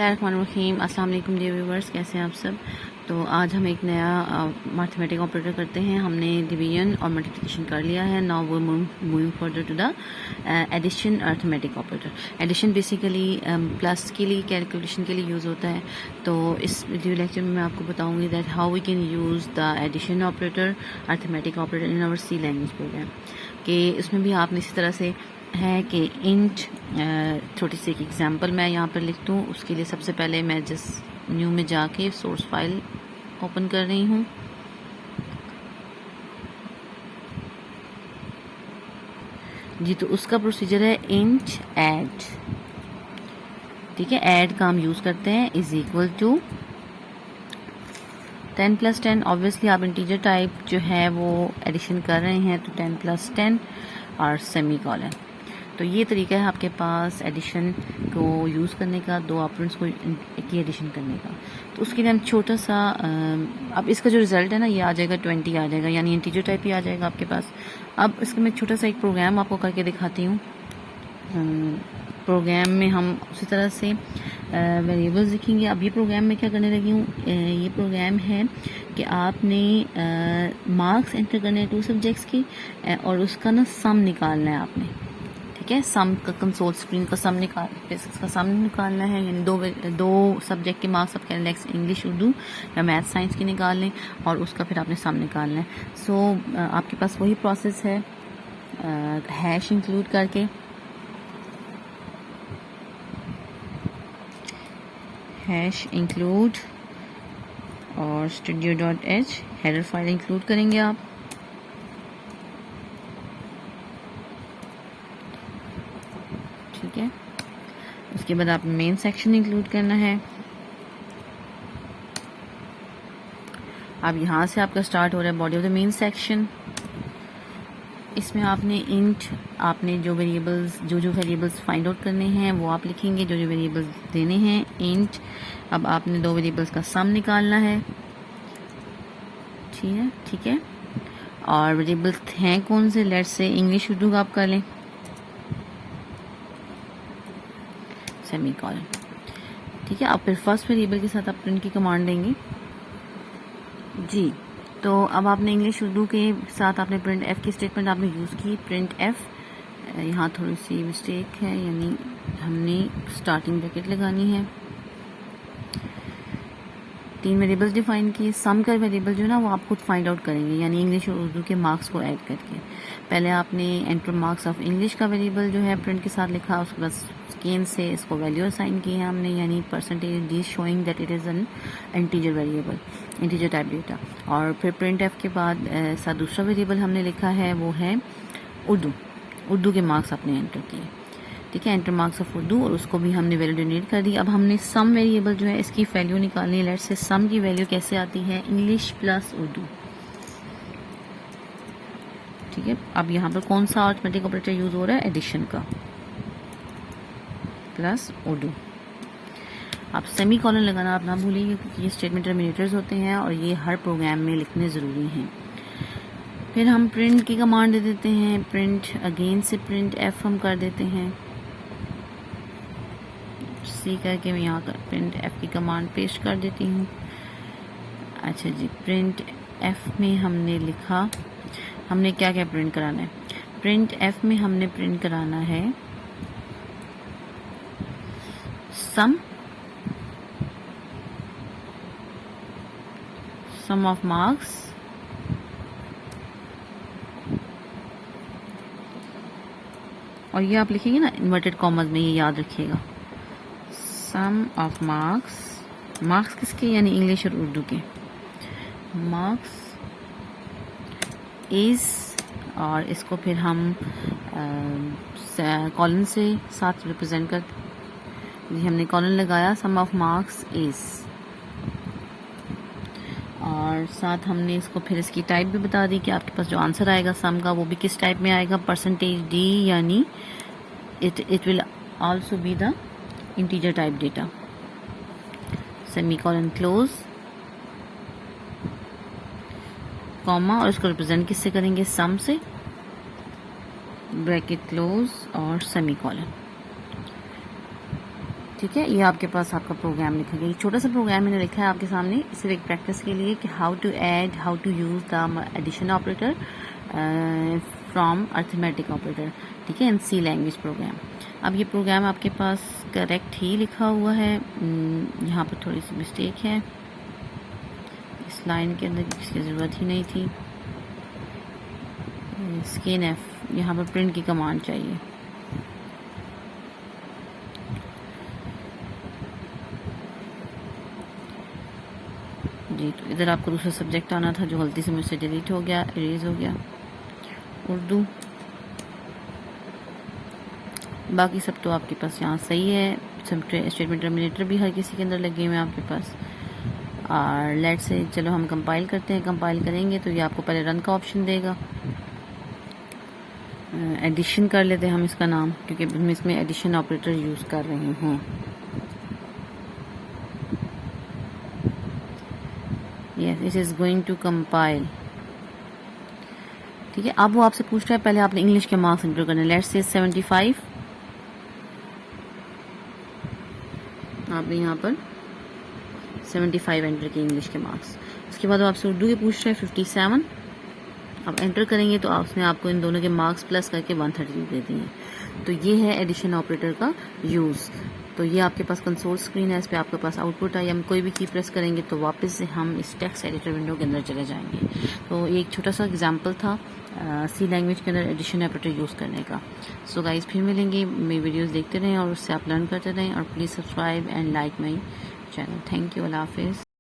बिस्मिल्लाहिर्रहमानिर्रहीम। अस्सलाम वालेकुम डियर व्यूवर्स, कैसे हैं आप सब। तो आज हम एक नया मैथमेटिक ऑपरेटर करते हैं। हमने डिवीजन और मल्टीप्लिकेशन कर लिया है। Now we moving further to the addition arithmetic operator. Addition basically plus के लिए, कैलकुलेशन के लिए यूज़ होता है। तो इस वीडियो लेक्चर में मैं आपको बताऊंगी that how we can use the addition operator, arithmetic operator in our C language program. कि उसमें भी आपने इसी तरह से है कि इंट छोटी सी एक एग्जांपल मैं यहाँ पर लिख दूँ। उसके लिए सबसे पहले मैं जस्ट न्यू में जाके सोर्स फाइल ओपन कर रही हूँ। जी, तो उसका प्रोसीजर है इंट ऐड। ठीक है, ऐड का हम यूज़ करते हैं इज इक्वल टू 10 + 10। ऑब्वियसली आप इंटीजर टाइप जो है वो एडिशन कर रहे हैं, तो 10 + 10 और सेमी कॉलन। तो ये तरीका है आपके पास एडिशन को यूज़ करने का, दो ऑपरेंड्स को की एडिशन करने का। तो उसके लिए हम छोटा सा अब इसका जो रिज़ल्ट है ना, ये आ जाएगा 20 आ जाएगा, यानी इंटीजर टाइप ही आ जाएगा आपके पास। अब इसका मैं छोटा सा एक प्रोग्राम आपको करके दिखाती हूँ। प्रोग्राम में हम उसी तरह से वेरिएबल्स लिखेंगे। अब ये प्रोग्राम में क्या करने लगी हूँ, ये प्रोग्राम है कि आपने मार्क्स एंटर करने हैं 2 सब्जेक्ट्स की, और उसका ना सम निकालना है आपने। ठीक है, सम का कंसोल स्क्रीन का सम निकालना है, यानी दो सब्जेक्ट के मार्क्स आप कैलकुलेट इंग्लिश उर्दू या मैथ साइंस की निकाल लें, और उसका फिर आपने सम निकालना है। सो आपके पास वही प्रोसेस है, हैश इंक्लूड करके हैश इंक्लूड और studio.h हेडर फाइल इंक्लूड करेंगे आप। ठीक है, उसके बाद आप मेन सेक्शन इंक्लूड करना है। अब यहाँ से आपका स्टार्ट हो रहा है body of the main section. इसमें आपने इंट, आपने जो वेरिएबल्स फाइंड आउट करने हैं वो आप लिखेंगे, जो वेरिएबल्स देने हैं इंट। अब आपने 2 वेरिएबल्स का सम निकालना है। ठीक है, और वेरिएबल्स हैं कौन से, लेट्स से इंग्लिश उर्दू का आप कर लें, सेमी कॉलन। ठीक है, अब फिर फर्स्ट वेरिएबल के साथ आप प्रिंट की कमांड देंगे। जी, तो अब आपने इंग्लिश उर्दू के साथ आपने प्रिंट एफ की स्टेटमेंट आपने यूज़ की। प्रिंट एफ, यहाँ थोड़ी सी मिस्टेक है, यानी हमने स्टार्टिंग ब्रैकेट लगानी है। 3 वेरिएबल्स डिफाइन किए। सम का वेरिएबल जो है ना वो आप खुद फाइंड आउट करेंगे, यानी इंग्लिश और उर्दू के मार्क्स को ऐड करके। पहले आपने एंटर मार्क्स ऑफ इंग्लिश का वेरिएबल जो है प्रिंट के साथ लिखा, उसके बाद स्केन से इसको वैल्यू असाइन की है हमने, यानी % showing that it is an integer variable, integer type data. और फिर प्रिंट एफ के बाद साथ दूसरा वेरिएबल हमने लिखा है, वो है उर्दू के मार्क्स आपने एंटर किए। ठीक है, एंटर मार्क्स ऑफ उर्दू, और उसको भी हमने वैल्यू जनरेट कर दी। अब हमने सम वेरिएबल जो है इसकी वैल्यू निकालनी है। लेट्स से सम की वैल्यू कैसे आती है, इंग्लिश प्लस उर्दू। ठीक है, अब यहाँ पर कौन सा अर्थमेटिक ऑपरेटर यूज हो रहा है, एडिशन का, प्लस उर्दू। आप सेमी कॉलन लगाना आप ना भूलिए, क्योंकि ये स्टेटमेंट टर्मिनेटर्स होते हैं और ये हर प्रोग्राम में लिखने ज़रूरी हैं। फिर हम प्रिंट की कमांड दे देते हैं। प्रिंट अगेन से प्रिंट एफ हम कर देते हैं, सी करके मैं यहाँ कर प्रिंट एफ की कमांड पेस्ट कर देती हूँ। अच्छा जी, प्रिंट एफ में हमने लिखा, हमने क्या क्या प्रिंट कराना है। प्रिंट एफ में हमने प्रिंट कराना है सम ऑफ मार्क्स और ये आप लिखेंगे ना इन्वर्टेड कॉमर्स में, ये याद रखिएगा। सम ऑफ मार्क्स किसके, यानी इंग्लिश और उर्दू के मार्क्स इज, और इसको फिर हम कॉलन से साथ रिप्रेजेंट कर, हमने कॉलन लगाया सम ऑफ मार्क्स इज, और साथ हमने इसको फिर इसकी टाइप भी बता दी कि आपके पास जो आंसर आएगा सम का वो भी किस टाइप में आएगा, %d, यानी it will also be the integer type data. Semi colon close, comma, और इसको रिप्रेजेंट किससे करेंगे, सम से, ब्रैकेट क्लोज और सेमी कॉलन। ठीक है, ये आपके पास आपका प्रोग्राम लिखा गया। छोटा सा प्रोग्राम मैंने लिखा है आपके सामने सिर्फ एक प्रैक्टिस के लिए कि how to add, how to use the addition operator from arithmetic operator, ठीक है, इन सी लैंग्वेज प्रोग्राम। अब ये प्रोग्राम आपके पास करेक्ट ही लिखा हुआ है, यहाँ पर थोड़ी सी मिस्टेक है, इस लाइन के अंदर इसकी ज़रूरत ही नहीं थी। स्कैन एफ, यहाँ पर प्रिंट की कमांड चाहिए। जी, तो इधर आपको दूसरा सब्जेक्ट आना था जो गलती से मुझसे डिलीट हो गया, इरेज हो गया, उर्दू। बाकी सब तो आपके पास यहाँ सही है। स्टेटमेंट टर्मिनेटर भी हर किसी के अंदर लगे हुए हैं आपके पास। और लेट्स से चलो हम कंपाइल करते हैं। कंपाइल करेंगे तो ये आपको पहले रन का ऑप्शन देगा। एडिशन कर लेते हैं हम इसका नाम, क्योंकि हम इसमें एडिशन ऑपरेटर यूज़ कर रहे हैं। Yes, it is going to compile. ठीक है, अब वो आपसे पूछ रहा है पहले आपने इंग्लिश के मार्क्स एंटर करने। लेट्स से 75, आपने यहाँ पर 75 एंटर किए इंग्लिश के मार्क्स। उसके बाद वो आपसे उर्दू के पूछ रहे हैं 57, आप एंटर करेंगे तो उसने आपको इन दोनों के मार्क्स प्लस करके 132 दे दिए। तो ये है एडिशन ऑपरेटर का यूज़। तो ये आपके पास कंसोल स्क्रीन है, इस पर आपके पास आउटपुट है। हम कोई भी की प्रेस करेंगे तो वापस से हम इस टेक्स्ट एडिटर विंडो के अंदर चले जाएंगे। तो ये एक छोटा सा एग्जांपल था सी लैंग्वेज के अंदर एडिशन ऑपरेटर यूज़ करने का। सो गाइस, फिर मिलेंगे, मेरी वीडियोस देखते रहें और उससे आप लर्न करते रहें। और please subscribe and like my channel. Thank you, अल्लाह हाफिज़।